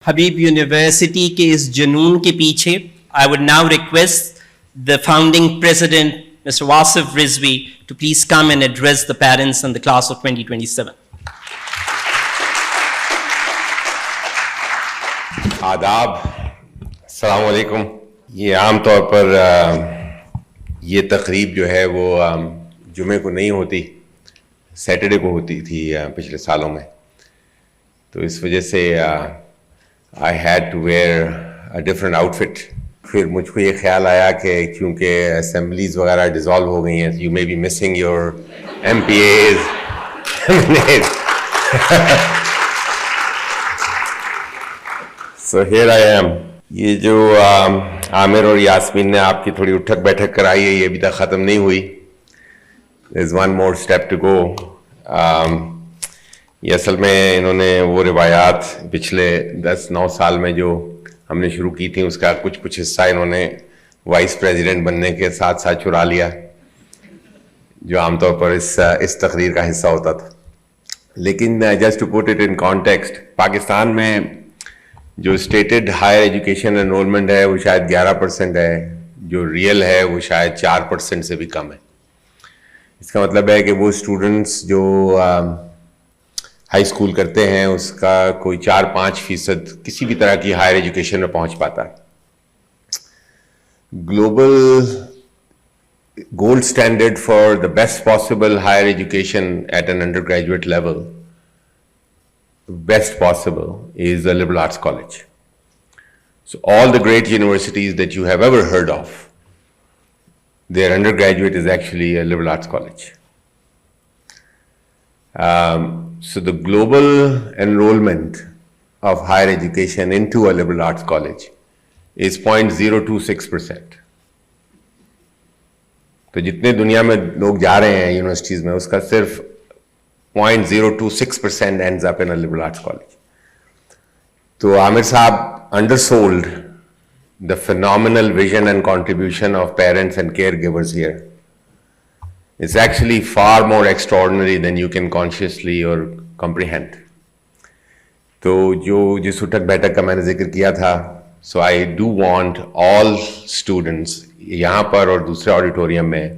Habib University के इस जुनून के पीछे I would now request the founding president, Mr. Wasif Rizvi, to please come and address the parents and the class of 2027. आदाब, अस्सलाम वालेकुम। ये आम तौर पर ये तकरीब जो है वो जुमे को नहीं होती, सैटरडे को होती थी पिछले सालों में। तो इस वजह से I had to wear a different outfit. फिर मुझको ये ख्याल आया कि क्योंकि असेंबलीज वगैरह डिज़ोल्व हो गई हैं, you may be missing your MPAs। So here I am। ये जो आमिर और यास्मीन ने आपकी थोड़ी उठक बैठक कराई है, ये अभी तक ख़त्म नहीं हुई। There's one more step to go। ये असल में इन्होंने वो रिवायात पिछले 10-9 साल में जो हमने शुरू की थी, उसका कुछ हिस्सा इन्होंने वाइस प्रेसिडेंट बनने के साथ साथ चुरा लिया, जो आमतौर पर इस तकरीर का हिस्सा होता था। लेकिन just to put it in context, Pakistan में जो स्टेटेड हायर एजुकेशन एनरोलमेंट है वो शायद 11% है, जो रियल है वो शायद 4% से भी कम है। इसका मतलब है कि वो स्टूडेंट्स जो हाई स्कूल करते हैं उसका कोई 4-5% किसी भी तरह की हायर एजुकेशन में पहुंच पाता है। Global gold standard for the best possible higher education at an undergraduate level, best possible, is a liberal arts college. So all the great universities that you have ever heard of, their undergraduate is actually a liberal arts college. So the global enrollment of higher education into a liberal arts college is 0.026%. तो जितने दुनिया में लोग जा रहे हैं universities में, उसका सिर्फ 0.026% ends up in a liberal arts college. तो आमिर साहब undersold the phenomenal vision and contribution of parents and caregivers here. It's actually far more extraordinary than you can consciously or comprehend. तो जिस उठक बैठक का मैंने जिक्र किया था, so I do want all students यहाँ पर और दूसरे ऑडिटोरियम में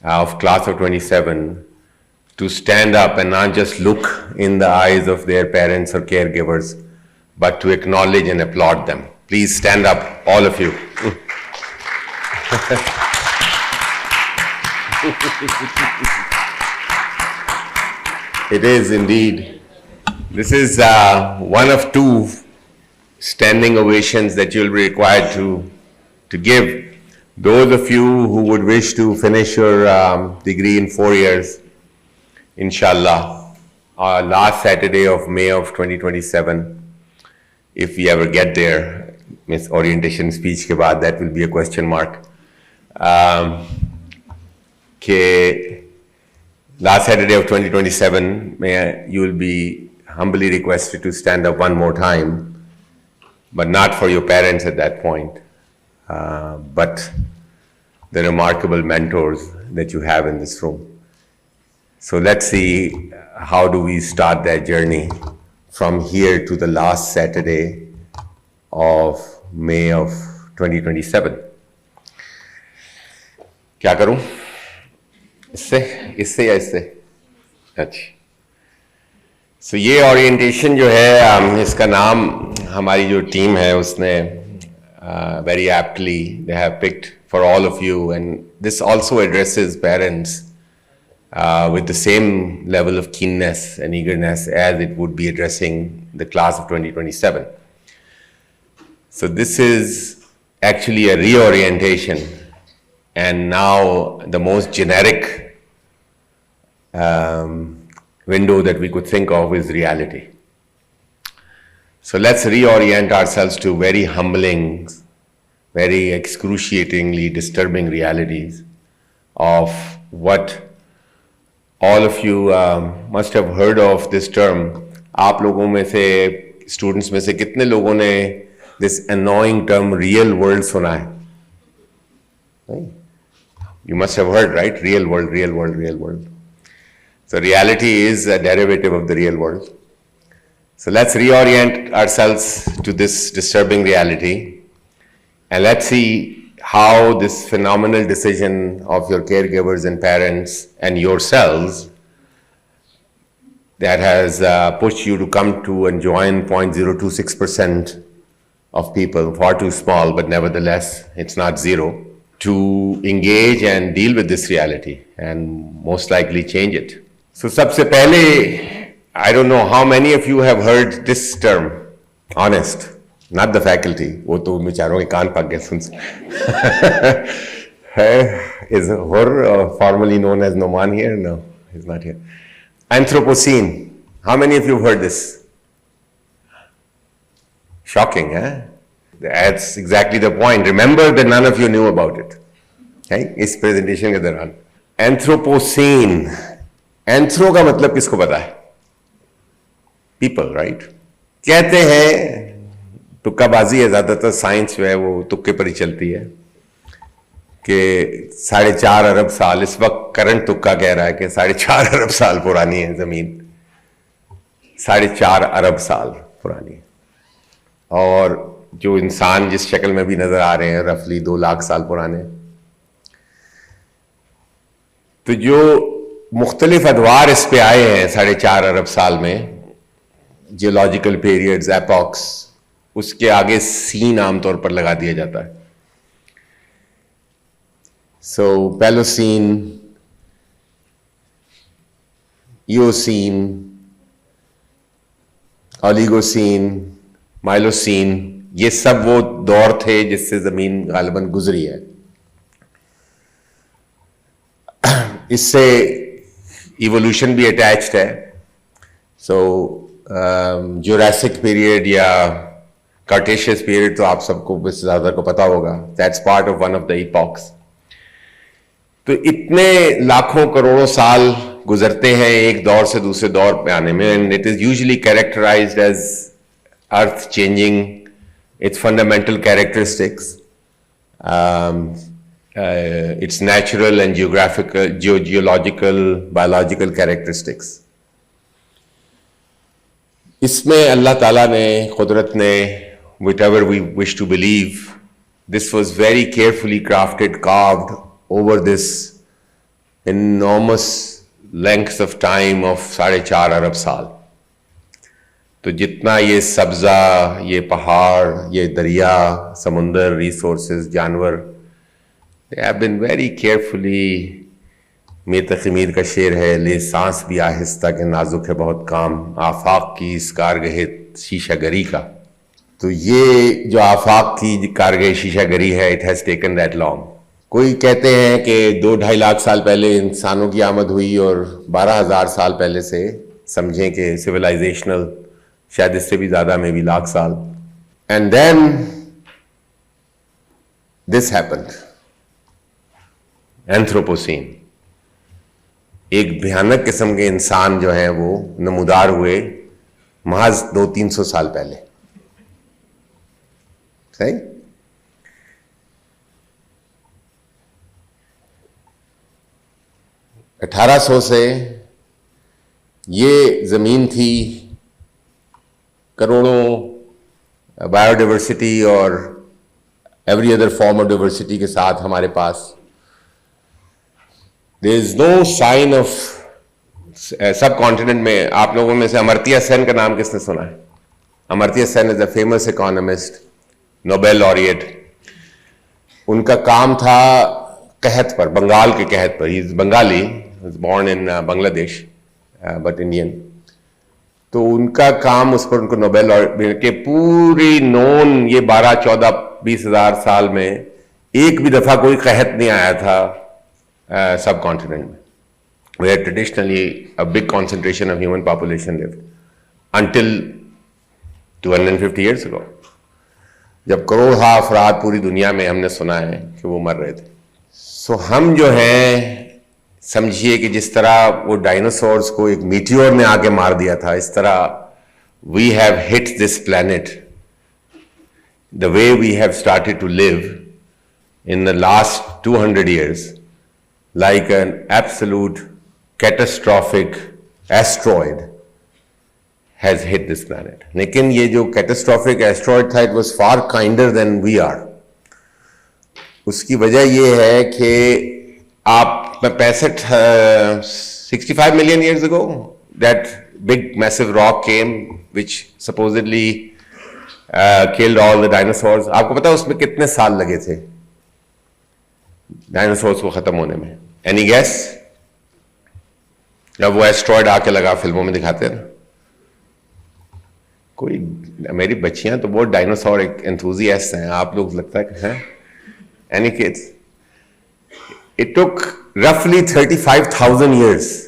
of class of 27 to stand up and not just look in the eyes of their parents or caregivers, but to acknowledge and applaud them. Please stand up, all of you. It is indeed. This is one of two standing ovations that you'll be required to give. Those of you who would wish to finish your degree in 4 years, inshallah, last Saturday of May of 2027, if we ever get there, Miss Orientation speech ke baad, that will be a question mark. Last Saturday of 2027, you will be humbly requested to stand up one more time, but not for your parents at that point, but the remarkable mentors that you have in this room. So let's see, how do we start that journey from here to the last Saturday of May of 2027. क्या करूं? इससे या इससे? अच्छा। So ये orientation जो है, इसका नाम हमारी जो टीम है उसने very aptly they have picked for all of you, and this also addresses parents with the same level of keenness and eagerness as it would be addressing the class of 2027. So this is actually a reorientation, and now the most generic window that we could think of is reality. So let's reorient ourselves to very humbling, very excruciatingly disturbing realities of what all of you must have heard of this term. आप लोगों में से, students में से कितने लोगों ने this annoying term real world सुना है? You must have heard, right? Real world, real world, real world. So reality is a derivative of the real world. So let's reorient ourselves to this disturbing reality, and let's see how this phenomenal decision of your caregivers and parents and yourselves that has pushed you to come to and join 0.026% of people, far too small, but nevertheless, it's not zero, to engage and deal with this reality and most likely change it. So, सबसे पहले, I don't know how many of you have heard this term, honest, not the faculty. वो तो बेचारों के कान पक गए सुन Is Hur formerly known as Noman here? No, he's not here. Anthropocene. How many of you have heard this? Shocking, huh? That's exactly the point. Remember that none of you knew about it. Okay? इस presentation के दौरान. Anthropocene. Anthro का मतलब किसको पता है? People, right? कहते हैं, तुक्काबाजी है, ज्यादातर साइंस जो है वो तुक्के पर ही चलती है, कि 4.5 अरब साल, इस वक्त करंट तुक्का कह रहा है कि 4.5 अरब साल पुरानी है जमीन, 4.5 अरब साल पुरानी है, और जो इंसान जिस शक्ल में भी नजर आ रहे हैं रफली 2 लाख साल पुराने। तो जो मुख्तलिफ अदवार इस पे आए हैं 4.5 अरब साल में, जियोलॉजिकल पीरियड्स, एपॉक्स, उसके आगे सीन आमतौर पर लगा दिया जाता है। सो पैलोसीन, ईओसीन, ओलिगोसीन, माइलोसीन, ये सब वो दौर थे जिससे जमीन गालिबन गुजरी है। इससे इवोल्यूशन भी अटैच्ड है। सो जुरासिक पीरियड या कार्टेशियस पीरियड तो आप सबको ज्यादा को पता होगा, that's part of one of the epochs. तो इतने लाखों करोड़ों साल गुजरते हैं एक दौर से दूसरे दौर पे आने में, and it is usually characterised as earth changing its fundamental characteristics, its natural and geographical, geological, biological characteristics. इसमें अल्लाह ताला ने, कुदरत ने, whatever we wish to believe, this was very carefully crafted, carved over this enormous lengths of time of 4.5 अरब साल. तो जितना ये सब्जा, ये पहाड़, ये दरिया, समुंदर, रिसोर्सेज, जानवर, they have been very carefully, Mir तखमीर का शेर है, ले सांस भी आहिस्ता के नाजुक है बहुत काम, आफाक की इस कारगह शीशागरी का। तो ये जो आफाक की कारगह शीशागरी है, it has taken that long. कोई कहते हैं कि 2-2.5 लाख साल पहले इंसानों की आमद हुई और 12,000 साल पहले से समझें कि सिविलाइजेशनल, शायद इससे भी ज्यादा में भी लाख साल। And then this happened, Anthropocene. एक भयानक किस्म के इंसान जो है वो नमूदार हुए महज 200-300 साल पहले। सही? $1800 से ये जमीन थी करोड़ों बायोडाइवर्सिटी और every other form of diversity के साथ हमारे पास। There is no sign of, subcontinent में आप लोगों में से अमर्त्य सेन का नाम किसने सुना है? Amartya Sen is a famous economist, Nobel laureate. उनका काम था कहत पर, बंगाल के कहत पर। He is Bengali, born in Bangladesh but Indian. तो उनका काम, उस पर उनको नोबेल के पूरी नोन ये 12-14-20 हज़ार साल में एक भी दफा कोई कहत नहीं आया था सब कॉन्टिनेंट में, where traditionally a big concentration of human population lived until 250 years ago, जब करोड़ों अफराद पूरी दुनिया में हमने सुना है कि वो मर रहे थे। सो हम जो हैं, समझिए कि जिस तरह वो डायनासोर्स को एक मीटियोर ने आके मार दिया था, इस तरह we have hit this planet the way we have started to live in the last 200 years like an absolute catastrophic asteroid has hit this planet. लेकिन ये जो catastrophic asteroid था, it was far kinder than we are. उसकी वजह ये है कि आप 65 million years ago, that big massive rock came which supposedly killed all the dinosaurs. आपको पता है उसमें कितने साल लगे थे डायनासोर्स को खत्म होने में? Any gas? जब वो एस्ट्रॉयड आके लगा, फिल्मों में दिखाते हैं ना, कोई मेरी बच्चियां तो बहुत डायनासोर एंथुजियास्ट हैं, आप लोग लगता है कि हैं? Any kids? इट टुक रफली 35,000 years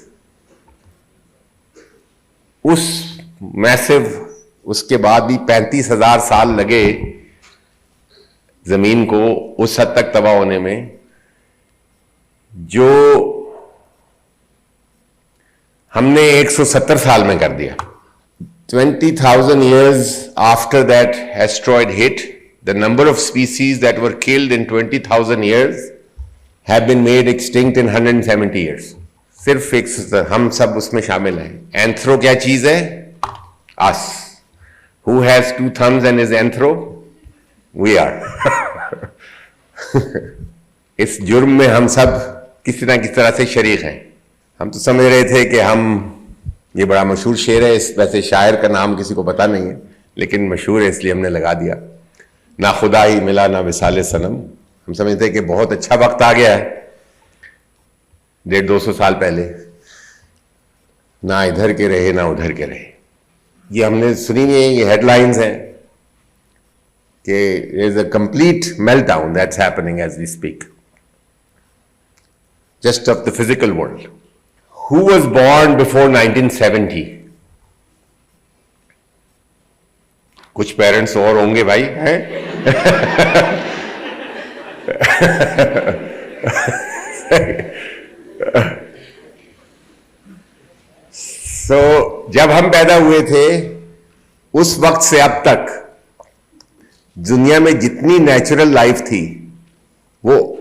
उस मैसिव, उसके बाद भी 35,000 साल लगे जमीन को उस हद तक तबाह होने में, जो हमने 170 साल में कर दिया. 20,000 years after that asteroid hit, the number of species that were killed in 20,000 years have been made extinct in 170 years. सिर्फ हम सब उसमें शामिल हैं. एंथ्रो क्या चीज है? us. Who has 2 thumbs and is anthro? We are. इस जुर्म में हम सब किसी ना किसी तरह से शरीक हैं. हम तो समझ रहे थे कि हम, ये बड़ा मशहूर शेर है, इस वैसे शायर का नाम किसी को पता नहीं है, लेकिन मशहूर है इसलिए हमने लगा दिया. ना खुदा ही मिला ना विसाले सनम. हम समझते हैं कि बहुत अच्छा वक्त आ गया है 150-200 साल पहले, ना इधर के रहे ना उधर के रहे. ये हमने सुनी है, ये हेडलाइंस हैं कि there is a complete meltdown that's happening as we speak, just of the physical world. Who was born before 1970? कुछ पेरेंट्स और होंगे भाई, हैं? So, जब हम पैदा हुए थे उस वक्त से अब तक दुनिया में जितनी नेचुरल लाइफ थी वो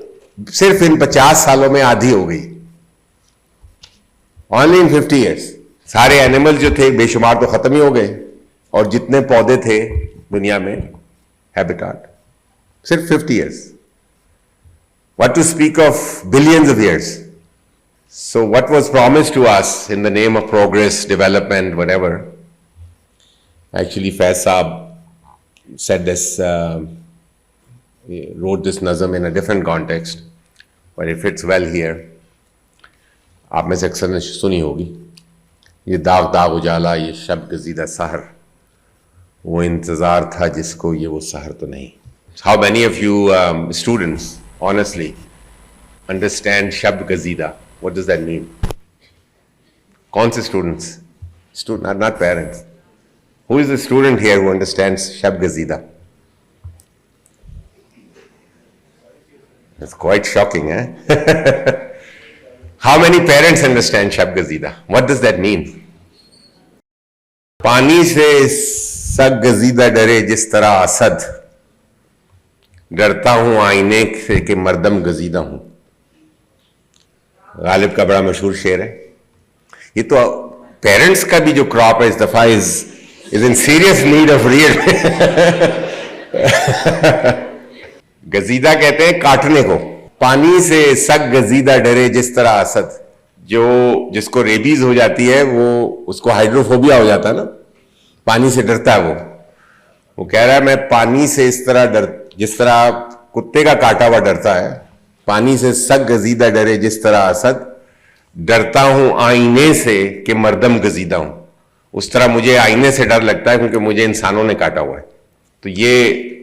सिर्फ इन 50 सालों में आधी हो गई. Only in 50 years. सारे एनिमल जो थे बेशुमार तो खत्म ही हो गए, और जितने पौधे थे दुनिया में हैबिटाट, सिर्फ 50 years. What to speak of billions of years? So what was promised to us in the name of progress, development, whatever, actually Faiz Saab said this, he wrote this nazam in a different context, but it fits well here. आप में से अक्सर ने सुनी होगी, ये दाग दाग उजाला, ये शब गजीदा सहर, वो इंतजार था जिसको ये वो सहर तो नहीं. How many of you students honestly understand shab gazida? What does that mean? कौन से students? Not parents. Who is the student here who understands shab gazida? It's quite shocking, eh? How many parents understand shab gazida? What does that mean? पानी से सग गजीदा डरे जिस तरह असद, डरता हूं आईने से कि मर्दम गजीदा हूं. गालिब का बड़ा मशहूर शेर है. ये तो पेरेंट्स का भी जो क्रॉप है इस दफा is in serious need of real. गजीदा कहते हैं काटने को. पानी से सग गजीदा डरे जिस तरह असद, जो जिसको रेबीज हो जाती है वो, उसको हाइड्रोफोबिया हो जाता है ना, पानी से डरता है वो कह रहा है मैं पानी से इस तरह डर, जिस तरह कुत्ते का काटा हुआ डरता है, पानी से सग गजीदा डरे जिस तरह असद, डरता हूं आईने से कि मर्दम गजीदा हूं. उस तरह मुझे आईने से डर लगता है क्योंकि मुझे इंसानों ने काटा हुआ है. तो ये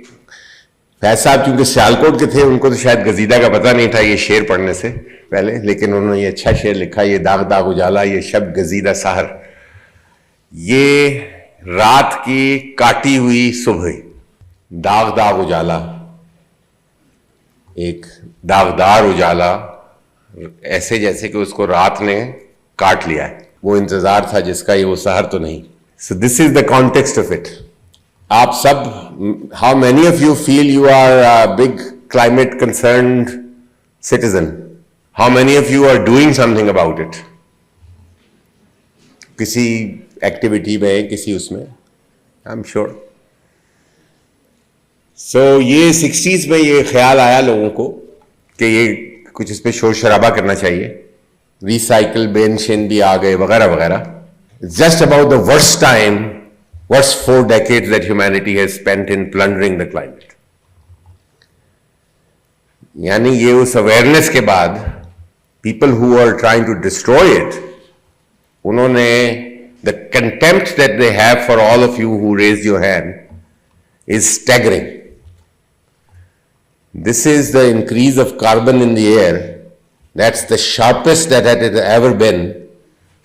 फैज साहब चूंकि सियालकोट के थे, उनको तो शायद गजीदा का पता नहीं था ये शेर पढ़ने से पहले, लेकिन उन्होंने ये अच्छा शेर लिखा, ये दाग दाग उजाला, ये शब गजीदा सहर, ये रात की काटी हुई सुबह. दाग दाग उजाला, एक दागदार उजाला, ऐसे जैसे कि उसको रात ने काट लिया है. वो इंतजार था जिसका ये वो सहर तो नहीं. So this is the context of it. आप सब, how many of you feel you are big climate concerned citizen? How many of you are doing something about it? किसी एक्टिविटी में, किसी उसमें, आई एम श्योर। सो ये 60s में ये ख्याल आया लोगों को कि ये कुछ इस पर शोर शराबा करना चाहिए, रिसाइकल बेन शेन भी आ गए वगैरह वगैरह। Just about the worst time, worst 4 decades that humanity has spent in plundering the climate. यानी ये उस अवेयरनेस के बाद people who are trying to destroy it, उन्होंने the contempt that they have for all of you who raised your hand is staggering. This is the increase of carbon in the air. That's the sharpest that it has ever been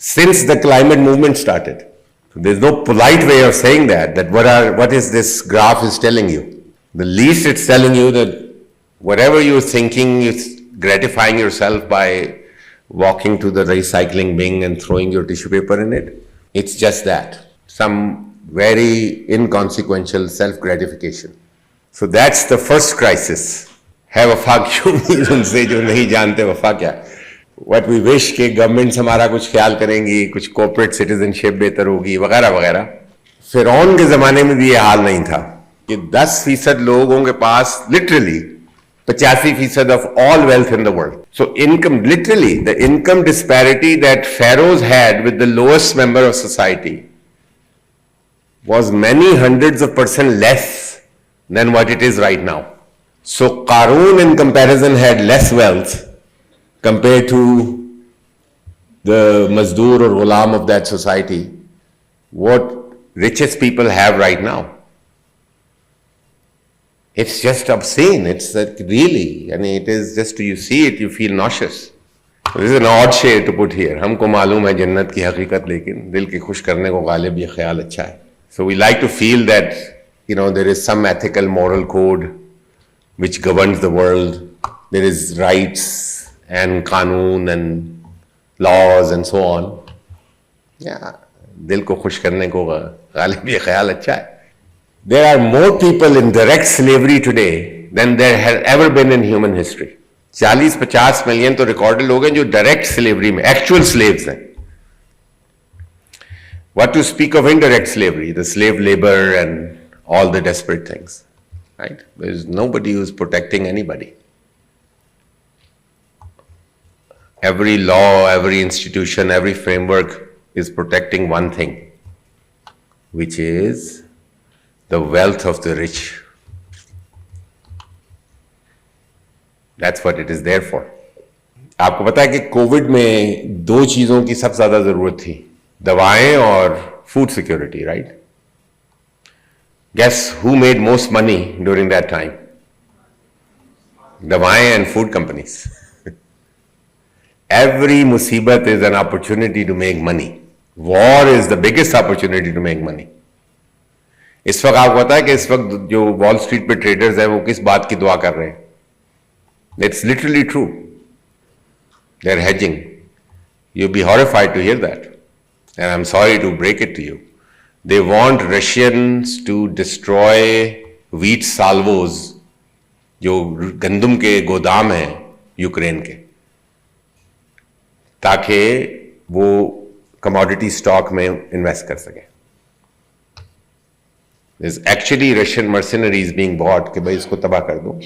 since the climate movement started. So there's no polite way of saying that what is this graph is telling you. The least it's telling you that whatever you're thinking, it's gratifying yourself by walking to the recycling bin and throwing your tissue paper in it. It's just that. Some very inconsequential self-gratification. So that's the first crisis. है वफा क्यों नहीं उनसे जो नहीं जानते वफा क्या. What we wish कि गवर्नमेंट्स हमारा कुछ ख्याल करेंगी, कुछ कॉर्पोरेट सिटीजनशिप बेहतर होगी वगैरह वगैरह. फिरौन के जमाने में भी ये हाल नहीं था कि 10% लोगों के पास literally 85% of all wealth in the world. So income, literally the income disparity that pharaohs had with the lowest member of society was many hundreds of % less than what it is right now. So Qarun in comparison had less wealth compared to the Mazdoor or Ghulam of that society. What richest people have right now. It's just obscene. It's like really, I mean, it is just, you see it, you feel nauseous. This is an odd shade to put here. हमको मालूम है जन्नत की हकीकत, लेकिन दिल की खुश करने को गालिब ये ख्याल अच्छा है. So we like to feel that, you know, there is some ethical moral code which governs the world. There is rights and कानून and laws and so on. Yeah, दिल को खुश करने को गालिब ये ख्याल अच्छा है. There are more people in direct slavery today than there has ever been in human history. 40-50 million तो रिकॉर्डेड लोग हैं जो डायरेक्ट स्लेवरी में, एक्चुअल स्लेव्स हैं. What to speak of indirect slavery, the slave labor and all the desperate things, right? There is nobody who is protecting anybody. Every law, every institution, every framework is protecting one thing, which is the wealth of the rich. That's what it is there for. आपको पता है कि Covid में 2 चीजों की सबसे ज्यादा जरूरत थी, दवाएं और food security, right? Guess who made most money during that time? दवाएं and food companies. Every मुसीबत is an opportunity to make money. War is the biggest opportunity to make money. इस वक्त आपको पता है कि इस वक्त जो वॉल स्ट्रीट पे ट्रेडर्स हैं वो किस बात की दुआ कर रहे हैं? It's literally true. They're hedging. You'll be horrified to hear that. And I'm sorry to break it to you. They want Russians to destroy wheat salvos जो गंदम के गोदाम हैं यूक्रेन के, ताकि वो कमोडिटी स्टॉक में इन्वेस्ट कर सकें. There's actually Russian mercenaries being bought कि भाई इसको तबाह कर दो.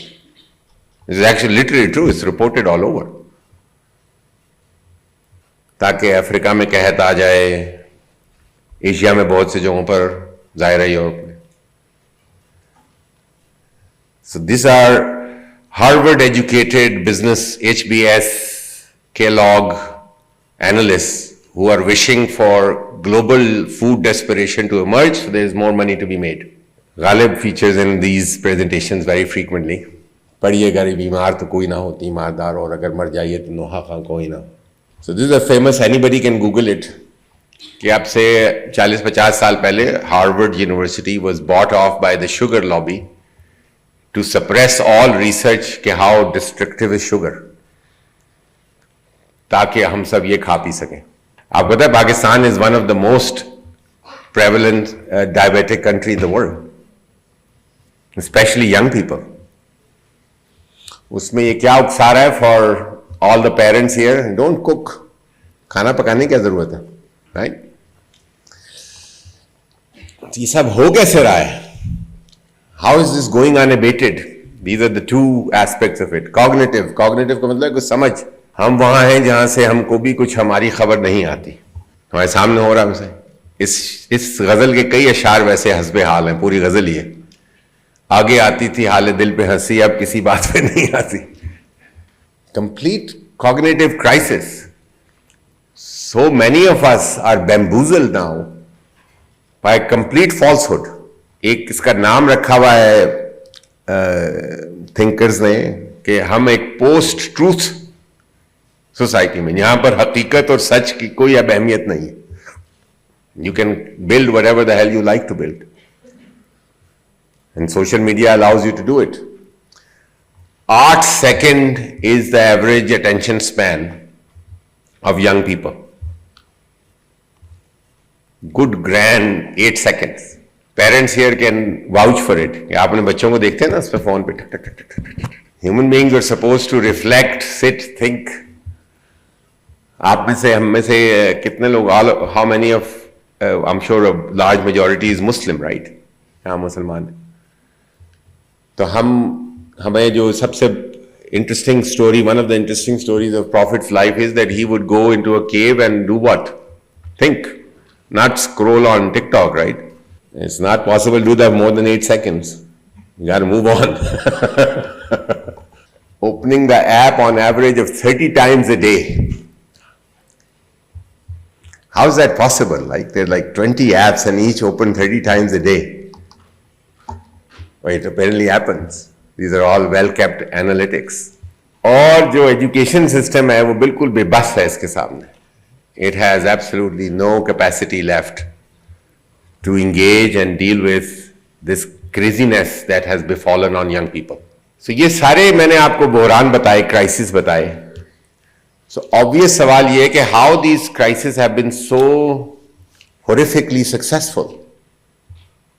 This is actually literally true. It's reported all over. ताकि अफ्रीका में कहत आ जाए, एशिया में बहुत से जगहों पर, जाहिर है यूरोप में. So these are Harvard educated business HBS Kellogg analysts who are wishing for global food desperation to emerge, so there is more money to be made. Ghalib features in these presentations very frequently. पढ़िए गरीब बीमार तो कोई ना हो, तीमारदार, और अगर मर जाइए तो नोहा खां कोई ना. So this is a famous, anybody can Google it, कि अब से 40-50 साल पहले Harvard University was bought off by the sugar lobby to suppress all research कि how destructive is sugar, ताकि हम सब ये खा पी सकें. आपको पता है Pakistan is one of the most prevalent diabetic country in the world, especially young people. उसमें ये क्या उकसा रहा है for all the parents here, don't cook. खाना पकाने की क्या जरूरत है, राइट? ये सब हो कैसे रहा है? How is this going unabated? These are the two aspects of it. Cognitive का मतलब कुछ समझ. हम वहां हैं जहां से हमको भी कुछ हमारी खबर नहीं आती. हमारे सामने हो रहा है वैसे. इस गजल के कई अशार वैसे हस्बे हाल हैं. पूरी गजल ही है. आगे आती थी हाले दिल पे हंसी, अब किसी बात पे नहीं आती. Complete cognitive crisis. So many of us are bamboozled now by complete falsehood. एक इसका नाम रखा हुआ है थिंकर्स ने कि हम एक पोस्ट ट्रूथ सोसाइटी में, यहां पर हकीकत और सच की कोई अब अहमियत नहीं है. You can build whatever the hell you like to build, and social media allows you to do it. 8 seconds is the average attention span of young people. Good grand 8 seconds. Parents here can vouch for it. आप अपने बच्चों को देखते हैं ना उस पर phone पे टक टक टक टक टक. Human beings are supposed to reflect, sit, think. आप में से, हम में से कितने लोग, how many of, I'm sure a large majority is Muslim, right? हाँ मुसलमान. तो हमें जो सबसे interesting story, one of the interesting stories of Prophet's life is that he would go into a cave and do what? Think, not scroll on TikTok, right? It's not possible to do that more than 8 seconds. You got to move on. Opening the app on average of 30 times a day. How is that possible? Like there are like 20 apps and each open 30 times a day. Well, it apparently happens. These are all well-kept analytics. और जो education system है वो बिल्कुल बेबस है इसके सामने. It has absolutely no capacity left to engage and deal with this craziness that has befallen on young people. So ये सारे मैंने आपको बहरान बताए, crisis बताए. So obvious सवाल ये है कि how these crises have been so horrifically successful.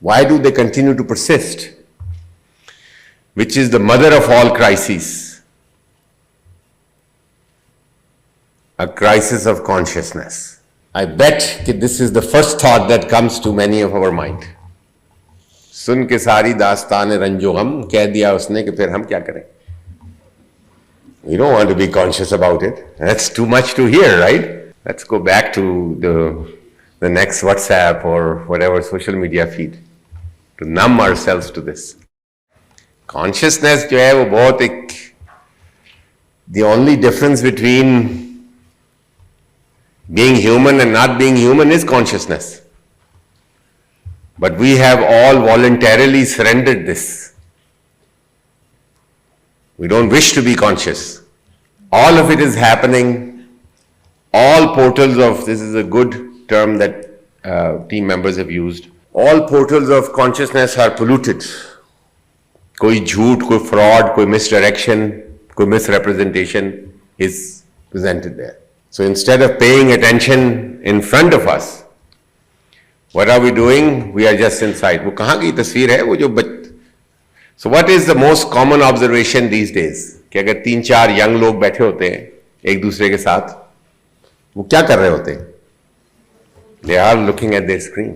Why do they continue to persist? Which is the mother of all crises? A crisis of consciousness. I bet that this is the first thought that comes to many of our mind. सुन के सारी दास्तान रंजो गम कह दिया उसने कि फिर हम क्या करें? We don't want to be conscious about it. That's too much to hear, right? Let's go back to the next WhatsApp or whatever social media feed to numb ourselves to this. Consciousness जो है वो बहुत एक, the only difference between being human and not being human is consciousness. But we have all voluntarily surrendered this. We don't wish to be conscious. All of it is happening. All portals of, this is a good term that team members have used. All portals of consciousness are polluted. कोई झूठ, कोई fraud, कोई misdirection, कोई misrepresentation is presented there. So instead of paying attention in front of us, what are we doing? We are just inside. वो कहाँ की तस्वीर है वो जो So what is the most common observation these days? कि अगर 3-4 young लोग बैठे होते हैं एक दूसरे के साथ, वो क्या कर रहे होते हैं? They are looking at their screen.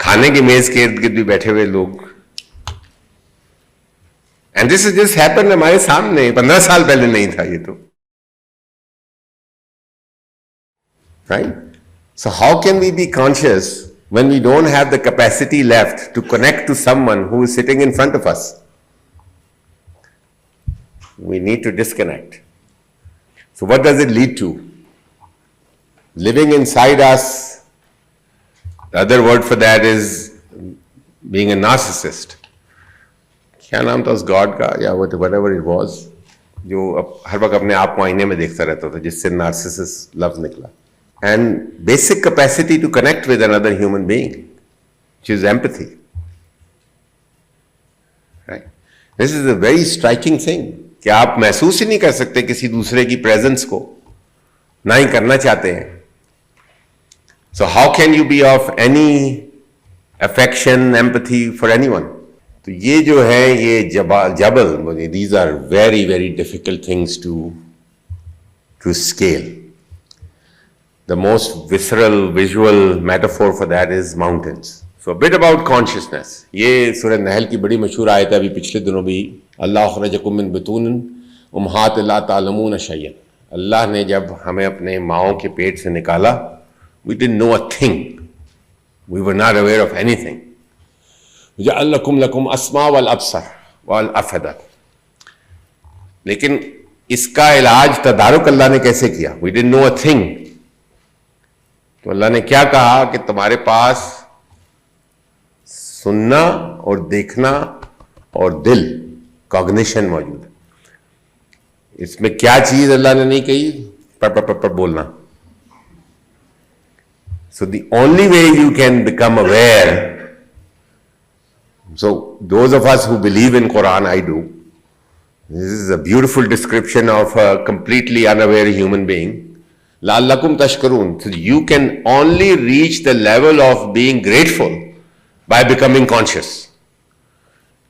खाने की मेज के इर्द गिर्द भी बैठे हुए लोग. And this is just happened हमारे सामने. 15 साल पहले नहीं था ये तो. Right? So how can we be conscious when we don't have the capacity left to connect to someone who is sitting in front of us? We need to disconnect. So what does it lead to? Living inside us. The other word for that is being a narcissist. क्या नाम था उस God का या whatever it was, जो हर वक्त अपने आप को आईने में देखता रहता था, जिससे नार्सिसिस्ट लफ्ज निकला. And basic capacity to connect with another human being, which is empathy. Right? This is a very striking thing. कि आप महसूस ही नहीं कर सकते किसी दूसरे की प्रेजेंस को, ना ही करना चाहते हैं. So how can you be of any affection, empathy for anyone? तो ये जो है ये जबल, these are very very difficult things to scale. The most visceral visual metaphor for that is mountains. So a bit about consciousness. ये सूरह नहल की बड़ी मशहूर आयत है, अभी पिछले दिनों भी, अल्लाह अखरजकुम मिन बुतून उम्महातिन ला तालमून शैयन. अल्लाह ने जब हमें अपने माओं के पेट से निकाला, we didn't know a thing. We were not aware of anything. जअलकुम लकुम अस्मा वल अब्सर वल अफदा. लेकिन इसका इलाज तदारुक अल्लाह ने कैसे किया? We didn't know a thing. तो अल्लाह ने क्या कहा कि तुम्हारे पास सुनना और देखना और दिल, कॉग्निशन मौजूद है. इसमें क्या चीज अल्लाह ने नहीं कही? पर बोलना. So the only way you can become aware, so those of us who believe in Quran, I do, this is a beautiful description of a completely unaware human being. La'allakum tashkurun. So you can only reach the level of being grateful by becoming conscious.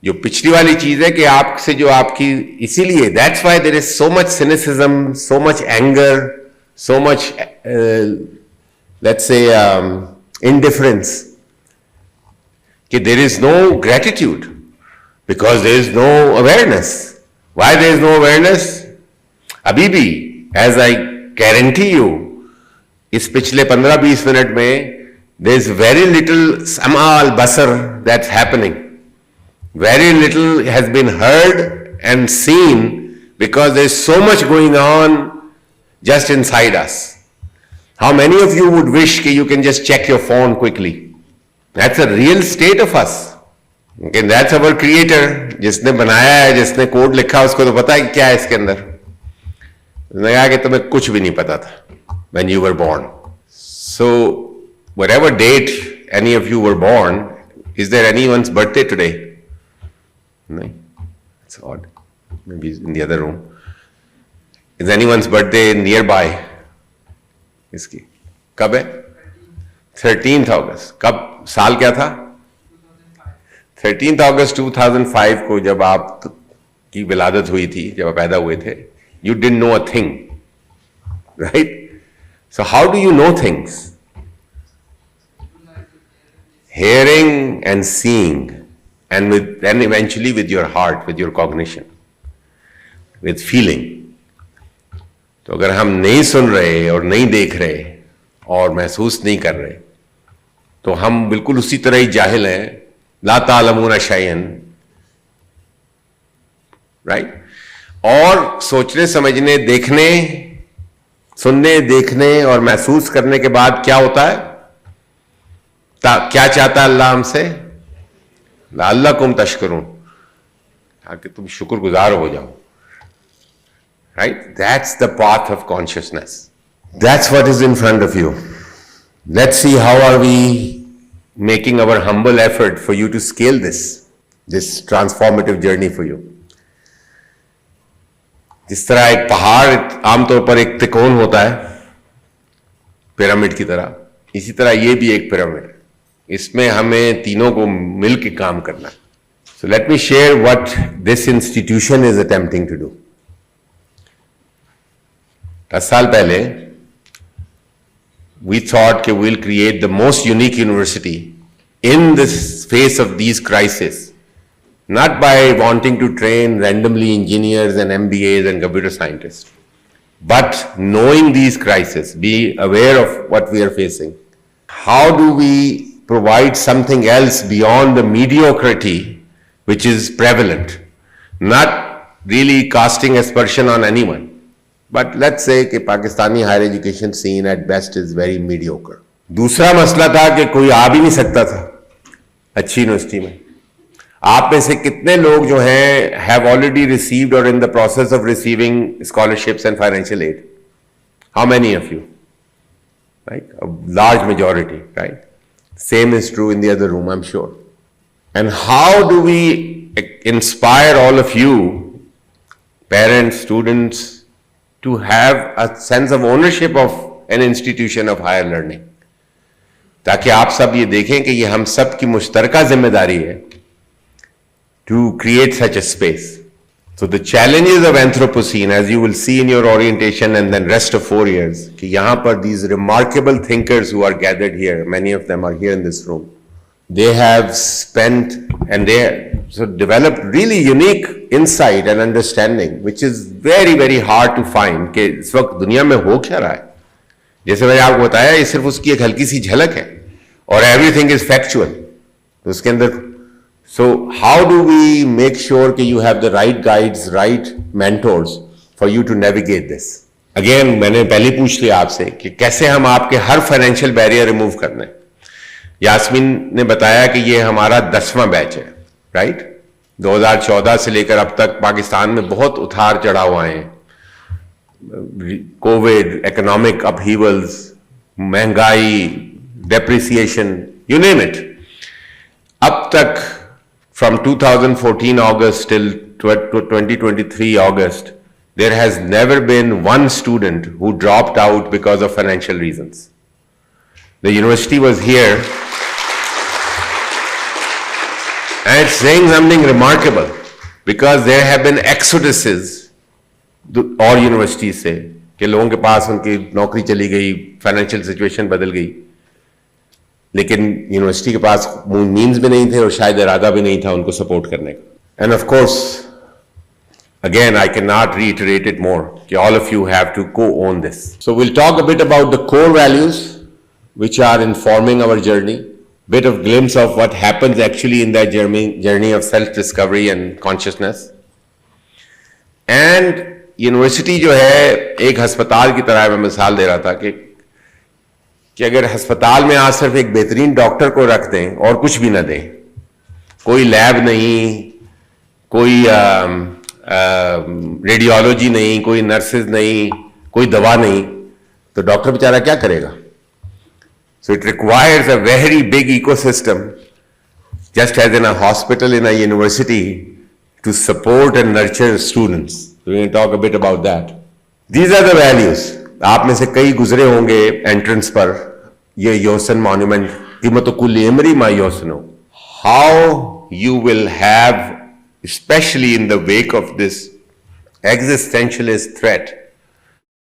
जो पिछली वाली चीज है कि आपसे जो आपकी, इसीलिए that's why there is so much cynicism, so much anger, so much let's say indifference, कि there is no gratitude because there is no awareness. Why there is no awareness? Habibi, as I guarantee you, इस पिछले 15-20 minute में there is very little sama al-basar that's happening. Very little has been heard and seen because there is so much going on just inside us. How many of you would wish that you can just check your phone quickly? That's a real state of us. Okay, that's our creator. जिसने बनाया है, जिसने code लिखा, उसको तो पता है कि क्या है इसके अंदर. उसने कहा कि तुम्हें कुछ भी नहीं पता था when you were born. So whatever date any of you were born, is there anyone's birthday today? No, it's odd. Maybe it's in the other room. Is anyone's birthday nearby? इसकी कब है? 13th August. कब? साल क्या था? 13th August 2005 को जब आप की विलादत हुई थी, जब आप पैदा हुए थे, you didn't know a thing, right? So how do you know things? Hearing and seeing, and then eventually with your heart, with your cognition, with feeling. तो अगर हम नहीं सुन रहे और नहीं देख रहे और महसूस नहीं कर रहे, तो हम बिल्कुल उसी तरह ही जाहिल हैं, ला तालमून शैयन, राइट? और सोचने समझने, देखने, सुनने, देखने और महसूस करने के बाद क्या होता है? क्या चाहता है अल्लाह हमसे? लअल्लकुम तशकुरून, ताकि तुम शुक्रगुजार हो जाओ. Right? That's the path of consciousness. That's what is in front of you. Let's see how are we making our humble effort for you to scale this transformative journey for you. जिस तरह एक पहाड़ आमतौर पर एक त्रिकोण होता है पिरामिड की तरह, इसी तरह ये भी एक पिरामिड है. इसमें हमें तीनों को मिल के काम करना है. So let me share what this institution is attempting to do. 10 साल पहले we thought that we'll create the most unique university in the face of these crises, not by wanting to train randomly engineers and MBAs and computer scientists, but knowing these crises, be aware of what we are facing. How do we provide something else beyond the mediocrity which is prevalent? Not really casting aspersion on anyone. But let's say कि Pakistani higher education scene at best is very mediocre. दूसरा मसला था कि कोई आ भी नहीं सकता था अच्छी यूनिवर्सिटी में. आप में से कितने लोग जो हैं हैव ऑलरेडी रिसीव्ड और in the process of receiving scholarships and financial aid? How many of you? Right, a large majority, right? Same is true in the other room, I am sure. And how do we inspire all of you, parents, students, to have a sense of ownership of an institution of higher learning, ताकि आप सब ये देखें कि ये हम सब की मुश्तरका जिम्मेदारी है to create such a space. So the challenges of Anthropocene, as you will see in your orientation and then rest of 4 years, कि यहाँ पर these remarkable thinkers who are gathered here, many of them are here in this room, they have spent and they so developed really unique insight and understanding, which is very very hard to find. कि इस वक्त दुनिया में हो क्या रहा है, जैसे मैंने आपको बताया ये सिर्फ उसकी एक हल्की सी झलक है और एवरीथिंग इज फैक्चुअल. तो उसके अंदर so how do we make sure that you have the right guides, right mentors for you to navigate this? Again, मैंने पहले पूछ लिया आपसे कि कैसे हम आपके हर फाइनेंशियल बैरियर रिमूव करने. यास्मीन ने बताया कि ये हमारा 10वां बैच है, राइट? 2014 से लेकर अब तक पाकिस्तान में बहुत उतार चढ़ाव आए हैं. कोविड, इकोनॉमिक अपहीवल्स, महंगाई, डेप्रिसिएशन, यू नेम इट. अब तक from 2014 August till 2023 August, there has never been one student who dropped out because of financial reasons. The university was here and it's saying something remarkable because there have been exoduses और university से कि लोगों के पास उनकी नौकरी चली गई, financial situation बदल गई, लेकिन यूनिवर्सिटी के पास मीन्स भी नहीं थे और शायद इरादा भी नहीं था उनको सपोर्ट करने का. And of course again I can not reiterate it more कि all of you have to co-own this. So will talk a bit about the core values which are informing our journey, bit of glimpse of what happens actually in that journey of self-discovery and consciousness. And university जो है एक अस्पताल की तरह, मैं मिसाल दे रहा था कि अगर अस्पताल में आज सिर्फ एक बेहतरीन डॉक्टर को रख दें और कुछ भी ना दें, कोई लैब नहीं, कोई रेडियोलॉजी नहीं, कोई नर्सेज नहीं, कोई दवा नहीं, तो डॉक्टर बेचारा क्या करेगा? So it requires a very big ecosystem, just as in a hospital, in a university, to support and nurture students. So we will talk a bit about that. These are the values. आप में से कई गुजरे होंगे entrance पर ये योसन monument, कीमत कुल इमरी मा योसनो. How you will have, especially in the wake of this existentialist threat,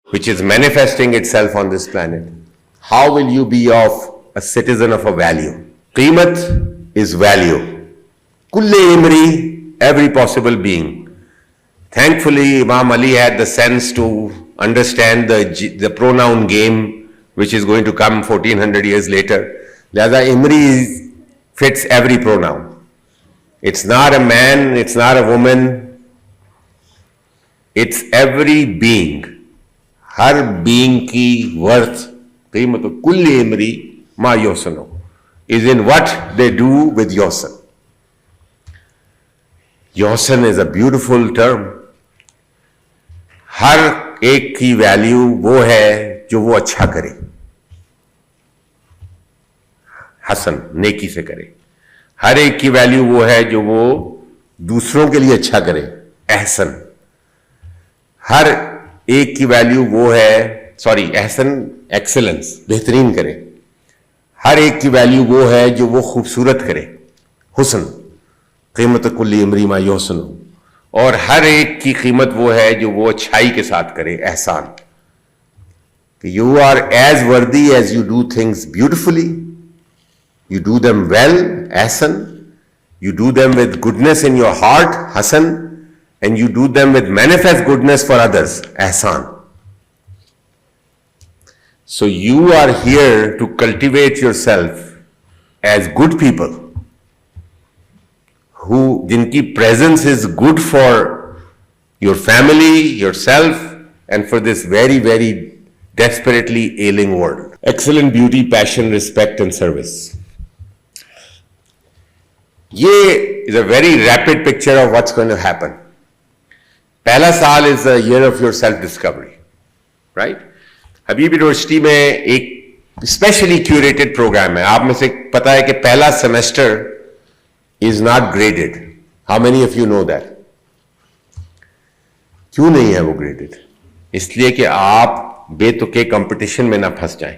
which is manifesting itself on this planet, how will you be of a citizen of a value? Qimat is value. Kulle imri, every possible being. Thankfully, Imam Ali had the sense to understand the pronoun game, which is going to come 1400 years later. Lihaza imri fits every pronoun. It's not a man, it's not a woman. It's every being. Har being ki worth, कीमत कुल्ली इमरी मा योसनो, is in what they do with yosan. Yosan is a beautiful term. हर एक की value वो है जो वो अच्छा करे, हसन नेकी से करे. हर एक की वैल्यू वो है जो वो दूसरों के लिए अच्छा करे, एहसन. हर एक की वैल्यू वो है, एहसन एक्सेलेंस, बेहतरीन करे. हर एक की वैल्यू वो है जो वो खूबसूरत करे, हुस्न, कीमत कुल्ली इमरी मा योसनो. और हर एक की कीमत वो है जो वो अच्छाई के साथ करे, ihsan. You are as worthy as you do things beautifully, you do them well, ihsan. You do them with goodness in your heart, hasan. And you do them with manifest goodness for others, ihsan. So you are here to cultivate yourself as good people who, जिनकी presence is good for your family, yourself, and for this very, very desperately ailing world. Excellent beauty, passion, respect, and service. ये is a very rapid picture of what's going to happen. पहला साल is a year of your self-discovery, right? Habib university में एक specially curated programme है. आप में से पता है कि पहला semester is not graded. How many of you know that? क्यों नहीं है वो ग्रेडेड? इसलिए कि आप बेतुके कंपटीशन में ना फंस जाएं.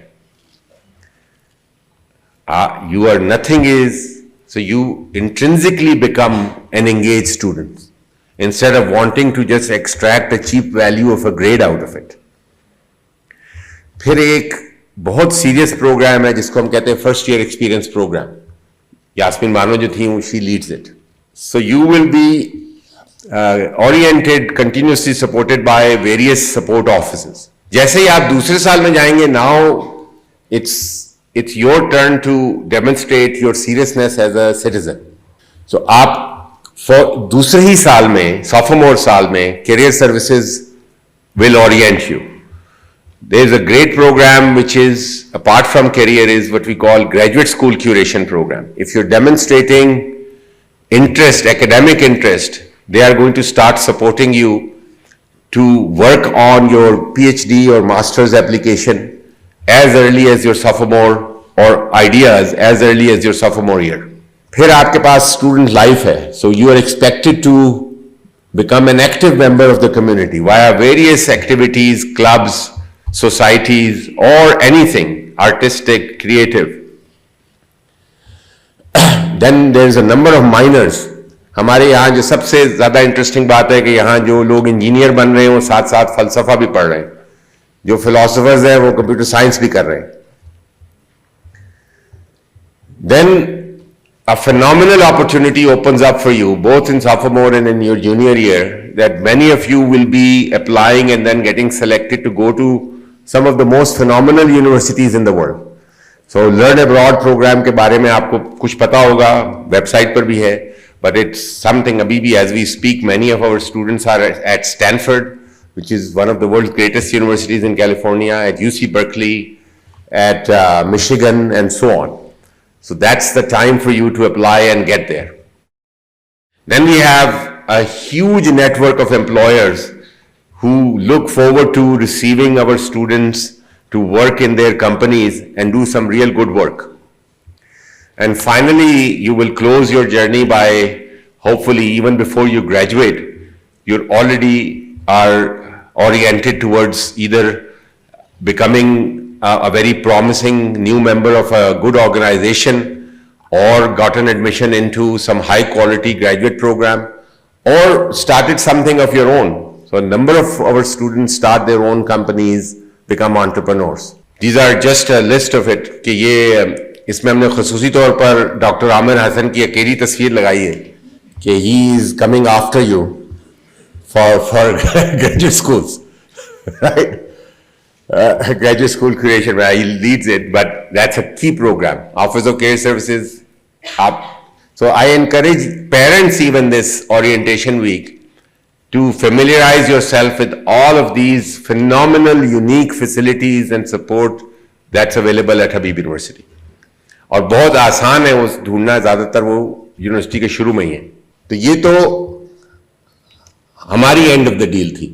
You are nothing is, so you intrinsically become an engaged student. instead of wanting to just extract a cheap value of a grade out of it. फिर एक बहुत सीरियस प्रोग्राम है जिसको हम कहते हैं first year experience programme. Yasmeen मानो जो थी she leads it. So you will be oriented, continuously supported by various support offices. जैसे ही आप दूसरे साल में जाएंगे, now it's your turn to demonstrate your seriousness as a citizen. So आप दूसरे ही साल में, sophomore साल में, career services will orient you. There is a great program which is, apart from career, is what we call graduate school curation program. If you're demonstrating interest, academic interest, they are going to start supporting you to work on your PhD or master's application as early as your sophomore, or ideas as early as your sophomore year. फिर आपके पास student life है, so you are expected to become an active member of the community via various activities, clubs, societies, or anything artistic, creative. Then there is a number of minors. हमारे यहाँ जो सबसे ज्यादा interesting बात है कि यहाँ जो लोग इंजीनियर बन रहे हैं वो साथ साथ फलसफा भी पढ़ रहे हैं, जो फिलोसोफर्स हैं वो कंप्यूटर साइंस भी कर रहे हैं. Then a phenomenal opportunity opens up for you both in sophomore and in your junior year, that many of you will be applying and then getting selected to go to some of the most phenomenal universities in the world. So learn abroad program के बारे में आपको कुछ पता होगा, website पर भी है. But it's something, Habibi, as we speak, many of our students are at Stanford, which is one of the world's greatest universities in California, at UC Berkeley, at Michigan, and so on. So that's the time for you to apply and get there. Then we have a huge network of employers who look forward to receiving our students to work in their companies and do some real good work. And finally, you will close your journey by, hopefully, even before you graduate, you already are oriented towards either becoming a very promising new member of a good organization, or got an admission into some high quality graduate program, or started something of your own. So a number of our students start their own companies, become entrepreneurs. These are just a list of it. कि ये इसमें हमने खसूसी तौर पर doctor Aamir Hasan की अकेली तस्वीर लगाई है कि he is coming after you for graduate schools, right? Graduate school creation, where he leads it, but that's a key program. Office of Care Services. So I encourage parents even this orientation week to familiarize yourself with all of these phenomenal, unique facilities and support that's available at Habib University. और बहुत आसान है वो ढूंढना, ज्यादातर वो university के शुरू में ही है. तो ये तो हमारी एंड ऑफ द डील थी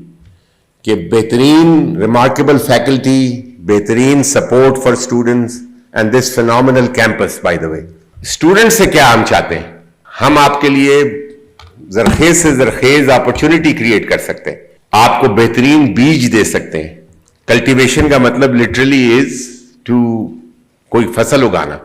कि बेहतरीन रिमार्केबल फैकल्टी, बेहतरीन support for students and this phenomenal campus. By the way, students से क्या हम चाहते हैं? हम आपके लिए जरखेज से जरखेज अपॉर्चुनिटी क्रिएट कर सकते हैं, आपको बेहतरीन बीज दे सकते हैं. कल्टीवेशन का मतलब लिटरली इज टू कोई फसल उगाना.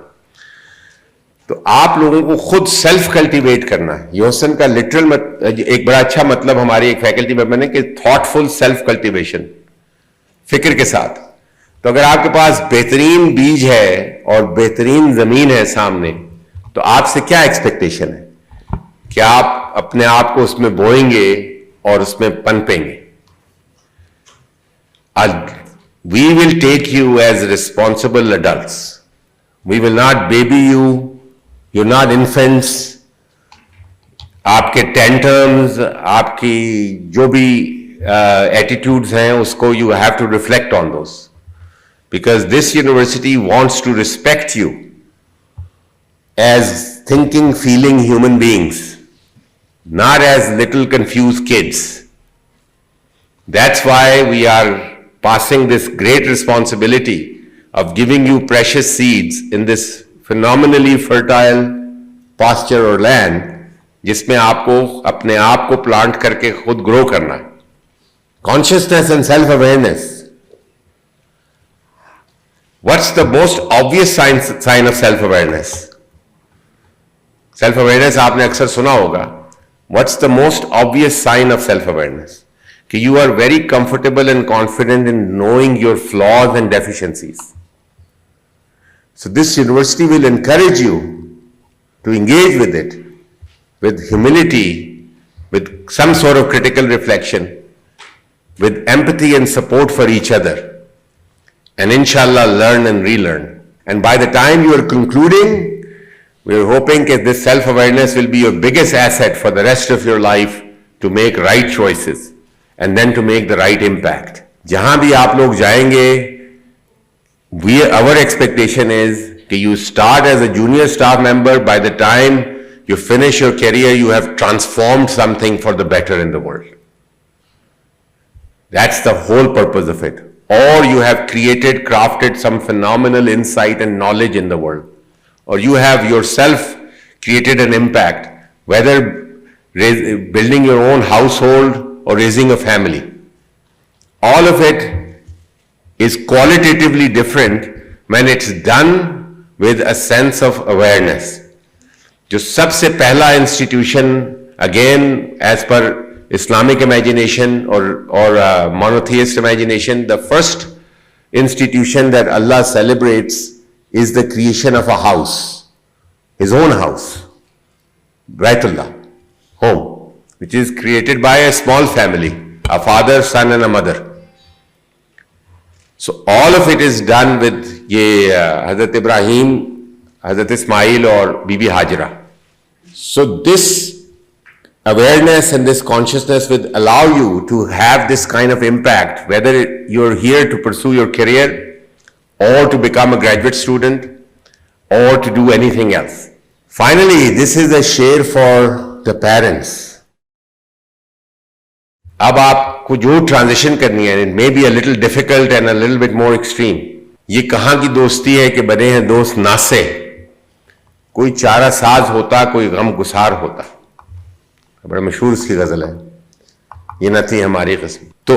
तो आप लोगों को खुद सेल्फ कल्टीवेट करना है. योसन का लिटरल एक बड़ा अच्छा मतलब हमारे एक फैकल्टी मेंबर ने कि थॉटफुल सेल्फ कल्टीवेशन, फिक्र के साथ. तो अगर आपके पास बेहतरीन बीज है और बेहतरीन जमीन है सामने, तो आपसे क्या एक्सपेक्टेशन है? क्या आप अपने आप को उसमें बोएंगे और उसमें पनपेंगे? We will take you as responsible adults. We will not baby you. You're not infants. आपके tantrums, आपकी जो भी attitudes हैं, उसको you have to reflect on those. Because this university wants to respect you as thinking, feeling human beings, not as little confused kids. That's why we are passing this great responsibility of giving you precious seeds in this phenomenally fertile pasture or land, जिसमें आपको अपने आप को plant करके खुद grow करना है. Consciousness and self-awareness. What's the most obvious sign of self-awareness? Self-awareness आपने अक्सर सुना होगा. what's the most obvious sign of self-awareness? You are very comfortable and confident in knowing your flaws and deficiencies. So this university will encourage you to engage with it with humility, with some sort of critical reflection, with empathy and support for each other, and inshallah learn and relearn. And by the time you are concluding, we are hoping that this self-awareness will be your biggest asset for the rest of your life to make right choices and then to make the right impact. Jahan bhi aap log jayenge, our expectation is that you start as a junior staff member, by the time you finish your career, you have transformed something for the better in the world. That's the whole purpose of it. Or you have crafted some phenomenal insight and knowledge in the world. Or you have yourself created an impact, whether building your own household or raising a family. All of it is qualitatively different when it's done with a sense of awareness. जो सबसे पहला institution, again as per Islamic imagination or monotheist imagination, the first institution that Allah celebrates is the creation of a house, His own house, Baitullah, home, which is created by a small family, a father, son and a mother. So all of it is done with Hazrat Ibrahim, Hazrat Ismail or Bibi Hajra. So this awareness and this consciousness will allow you to have this kind of impact, whether you're here to pursue your career or to become a graduate student or to do anything else. Finally, this is a share for the parents. अब आपको जो transition करनी है, it may be a little difficult and a little bit more extreme. ये कहाँ की दोस्ती है कि बने हैं दोस्त नासे, कोई चारा साज होता, कोई गम गुसार होता. बड़ा मशहूर इसकी गजल है, ये न थी हमारी किस्म. तो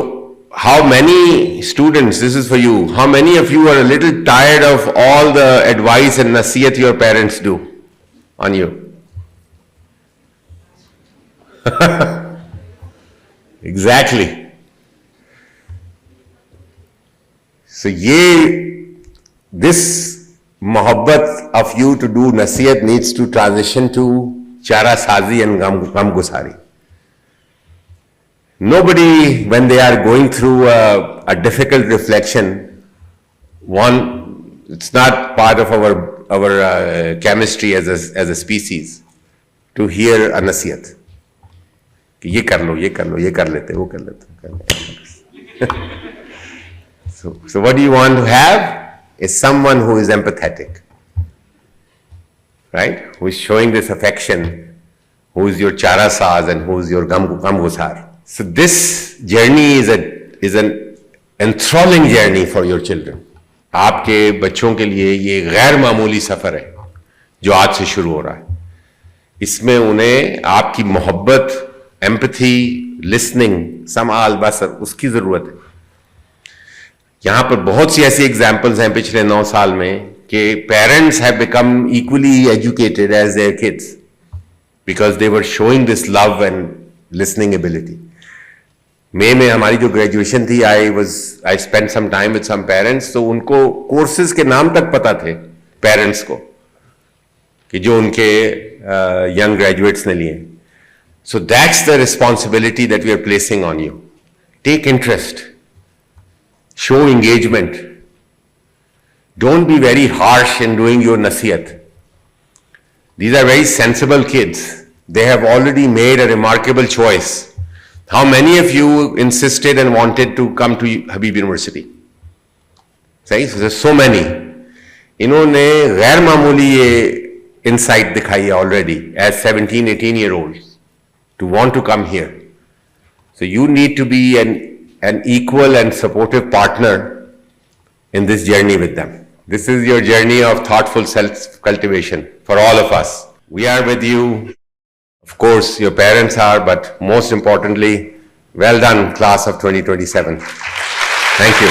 how many students, this is for you, how many of you are a little tired of all the advice and nasiyat your parents do on you? Exactly. So this mohabbat of you to do nasiyat needs to transition to chara sazi and gam gusari. Nobody, when they are going through a difficult reflection, it's not part of our chemistry as a species to hear a nasiyat. ये कर लो, ये कर लो, ये कर लेते, वो कर लेते. So what do you want to have is someone who is empathetic, right? Who is showing this affection, who is your chara saaz and who is your gam gusar. So this journey is an enthralling journey for your children. आपके बच्चों के लिए ये गैर मामूली सफर है जो आज से शुरू हो रहा है. इसमें उन्हें आपकी मोहब्बत, empathy, listening, समाल बसर, उसकी जरूरत है. यहां पर बहुत सी ऐसी एग्जाम्पल्स हैं पिछले 9 साल में कि parents have become equally educated as their kids because they were showing this love and listening ability. मई में हमारी जो ग्रेजुएशन थी, I spend some time with some parents, तो उनको कोर्सेज के नाम तक पता थे पेरेंट्स को कि जो उनके यंग ग्रेजुएट्स ने लिए. So that's the responsibility that we are placing on you. Take interest. Show engagement. Don't be very harsh in doing your nasiyat. These are very sensible kids. They have already made a remarkable choice. How many of you insisted and wanted to come to Habib University? Right? So there's so many. इन्होंने गैर मामूली ये insight दिखाई है already as 17, 18-year-olds. To want to come here. So you need to be an equal and supportive partner in this journey with them. This is your journey of thoughtful self-cultivation for all of us. We are with you. Of course, your parents are, but most importantly, well done, class of 2027. Thank you.